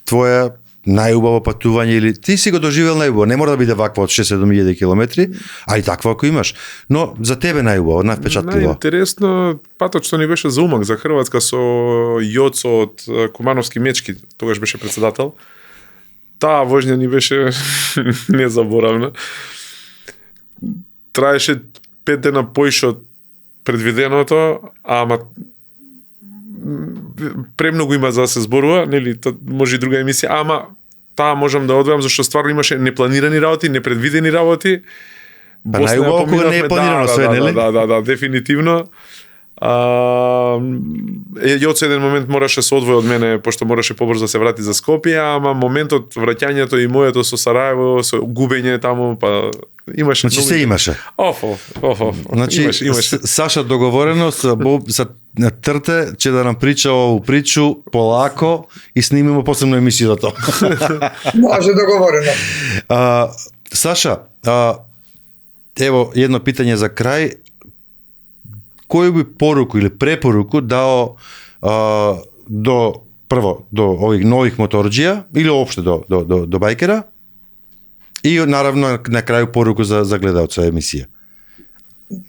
твоја најубаво патување или ти си го доживел најубаво, не мора да биде вакво од 6-7 километри, а и такво ако имаш, но за тебе најубаво, највпечатлjivo. Најинтересно, патот што ни беше за умак за Хрватска со Јоцо од Кумановски Мечки, тогаш беше председател. Таа воžња ни беше незаборавна. Траеше 5 дена поише од предвиденото, ама премногу има за да се зборува, нели, може и друга емисија, ама таа можам да одвојам зашто стварно имаше непланирани работи, непредвидени работи. Па најубаво кога не е планирано све, нели? Да, дефинитивно. Јоцо еден момент мораше се одвои од мене, пошто мораше побрзо да се врати за Скопје, ама моментот враќањето и моето со Сараево, со губење таму, па имаше... Значи се имаше. Значи, имаше. Саша договорено за трте, че да нам прича ову причу полако и снимимо посебно емисијата. Може договорено. Саша, ево едно питање за крај. Кој би поруку или препоруку дао до ових нових моторџија или опште до бајкера и наравно на крају поруку за гледаоца емисија.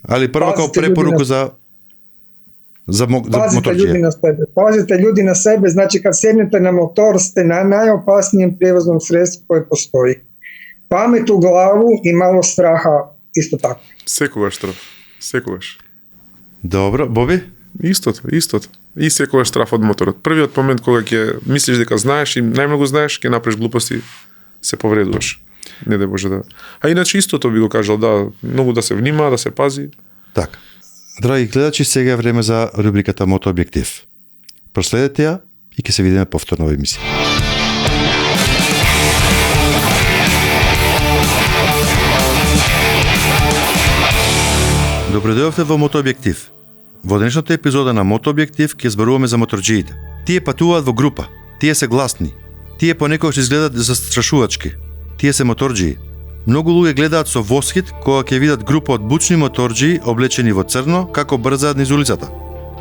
Али прво као препоруку за моторџија. Пазите људи на себе, значи кад седнете на мотор сте на најопаснијем превозном средству кој постои. Памет у главу и мало страха исто така. Секогаш. Добро, Боби? Истото. И секогаш страф од моторот. Првиот момент кога ќе мислиш дека знаеш и најмногу знаеш, ќе направиш глупости, се повредуваш. Не да Боже да. А иначе истото би го кажал, да, многу да се внима, да се пази. Така. Драги гледачи, сега е време за рубриката Мотообјектив. Проследете ја и ќе се видиме повторно во емисија. Добре дојдовте во Мотообјектив. Во денешната епизода на Мотообјектив ќе зборуваме за моторџиите. Тие патуваат во група, тие се гласни, тие понекогаш изгледат застрашувачки, тие се моторџии. Многу луѓе гледаат со восхит кога ќе видат група од бучни моторџии облечени во црно како брзаат низ улицата.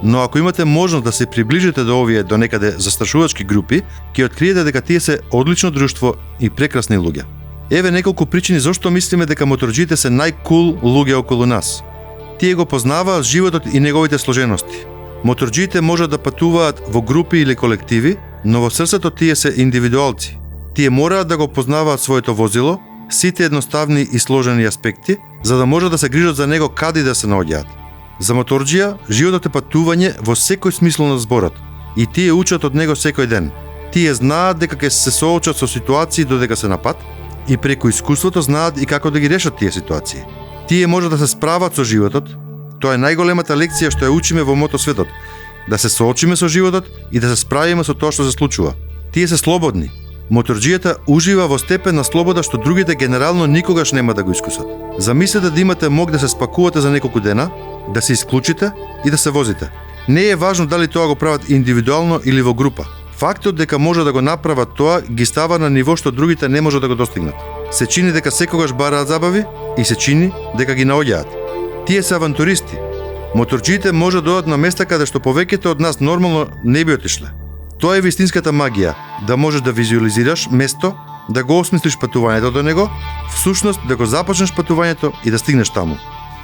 Но ако имате можност да се приближите до овие до некаде застрашувачки групи, ќе откриете дека тие се одлично друштво и прекрасни луѓе. Еве неколку причини зошто мислиме дека моторџиите се најкул луѓе околу нас. Тие го познаваат животот и неговите сложености. Моторџиите можат да патуваат во групи или колективи, но во срцето тие се индивидуалци. Тие мораат да го познаваат своето возило, сите едноставни и сложени аспекти, за да можат да се грижат за него каде да се наоѓаат. За моторџија, животот е патување во секој смисол на зборот и тие учат од него секој ден. Тие знаат дека ќе се соочат со ситуации додека се на пат и преку искуството знаат и како да ги решат тие ситуации. Тие можат да се справат со животот. Тоа е најголемата лекција што ја учиме во мотосветот, да се соочиме со животот и да се справиме со тоа што се случува. Тие се слободни. Моторџијата ужива во степен на слобода што другите генерално никогаш нема да го искусат. Замислете да имате мог да се спакувате за неколку дена, да се исклучите и да се возите. Не е важно дали тоа го прават индивидуално или во група. Фактот дека може да го направат тоа ги става на ниво што другите не може да го достигнат. Се чини дека секогаш бараат забави и се чини дека ги наоѓаат. Тие се авантуристи. Моторџиите може да одат на места каде што повеќето од нас нормално не би отишле. Тоа е вистинската магија, да можеш да визуализираш место, да го осмислиш патувањето до него, всушност да го започнеш патувањето и да стигнеш таму.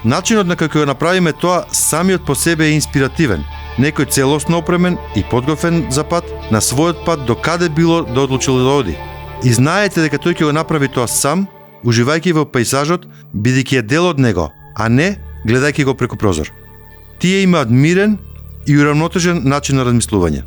Начинот на како го направиме тоа самиот по себе е инспиративен. Некој целосно опремен и подготвен за пат, на својот пат до каде било да одлучил да оди. И знаете дека тој ќе го направи тоа сам, уживајќи во пејзажот, бидејќи е дел од него, а не гледајќи го преку прозор. Тие имаат мирен и уравнотежен начин на размислување.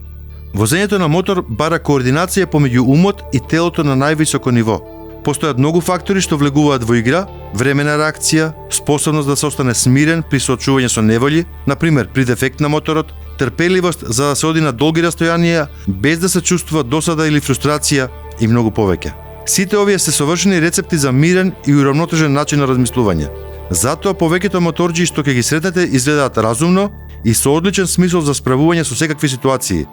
Возењето на мотор бара координација помеѓу умот и телото на највисоко ниво. Постојат многу фактори што влегуваат во игра: времена реакција, способност да се остане смирен при соочување со неволји, например при дефект на моторот, трпеливост за да се оди на долги растојанија без да се чувствува досада или фрустрација и многу повеќе. Сите овие се совршени рецепти за мирен и уравнотежен начин на размислување. Затоа повеќето моторџии што ќе ги сретнете изгледаат разумно и со одличен смисол за справување со секакви ситуации.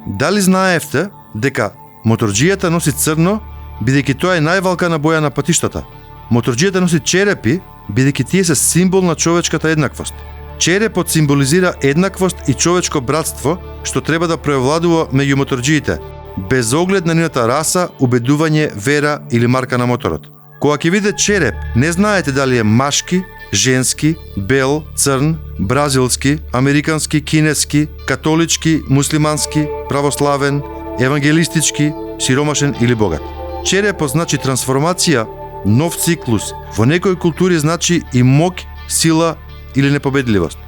Дали знаевте дека моторџијата носи црно, бидејќи тоа е највалкана боја на патиштата? Моторџијата носи черепи, бидејќи тие се символ на човечката еднаквост. Черепот символизира еднаквост и човечко братство, што треба да превладува меѓу моторџиите, без оглед на нивната раса, убедување, вера или марка на моторот. Кога ќе видите череп, не знаете дали е машки, женски, бел, црн, бразилски, американски, кинески, католички, муслимански, православен, евангелистички, сиромашен или богат. Черепот значи трансформација, нов циклус. Во некои култури значи и мок, сила или непобедливост.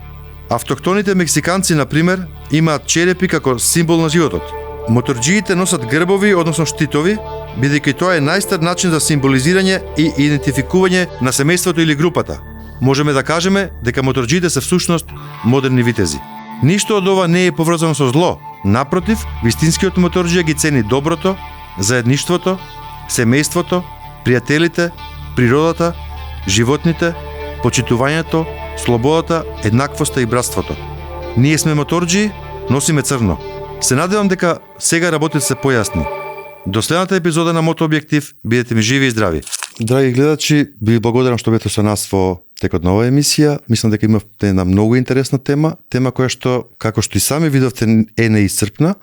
Автохтоните мексиканци, например, имаат черепи како символ на животот. Моторџиите носат грбови, односно штитови, бидејќи тоа е најстар начин за символизирање и идентификување на семејството или групата. Можеме да кажеме дека моторџиите се всушност модерни витези. Ништо од ова не е поврзано со зло. Напротив, вистинскиот моторџија ги цени доброто, заедништвото, семејството, пријателите, природата, животните, почитувањето, слободата, еднаквоста и братството. Ние сме моторџии, носиме црно. Се надевам дека сега работите се појасни. До следната епизода на Мотообјектив, бидете ми живи и здрави. Драги гледачи, ви благодарам што бевте со нас во текот на оваа емисија. Мислам дека имавте една многу интересна тема која што, како што и сами видовте, е неисцрпна.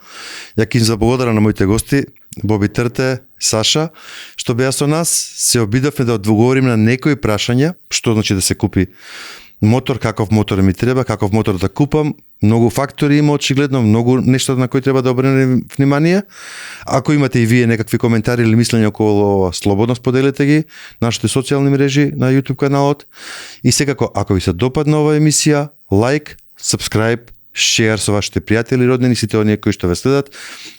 Ја ќе им заблагодарам на моите гости, Боби Трте, Саша, што беа со нас. Се обидовме да одговориме на некои прашања, што значи да се купи мотор, каков мотор ми треба, каков мотор да купам. Многу фактори има очигледно, многу нешта на кои треба да обрнеме внимание. Ако имате и вие некакви коментари или мислења околу ова, слободно споделете ги нашите социјални мрежи на YouTube каналот. И секако, ако ви се допадна оваа емисија, лайк, subscribe, share со вашите пријатели, роднини, сите оние кои што ве следат.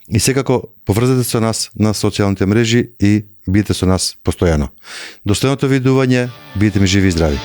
И секако поврзете со нас на социјалните мрежи и бидете со нас постојано. До следното видување, бидете ми живи и здрави.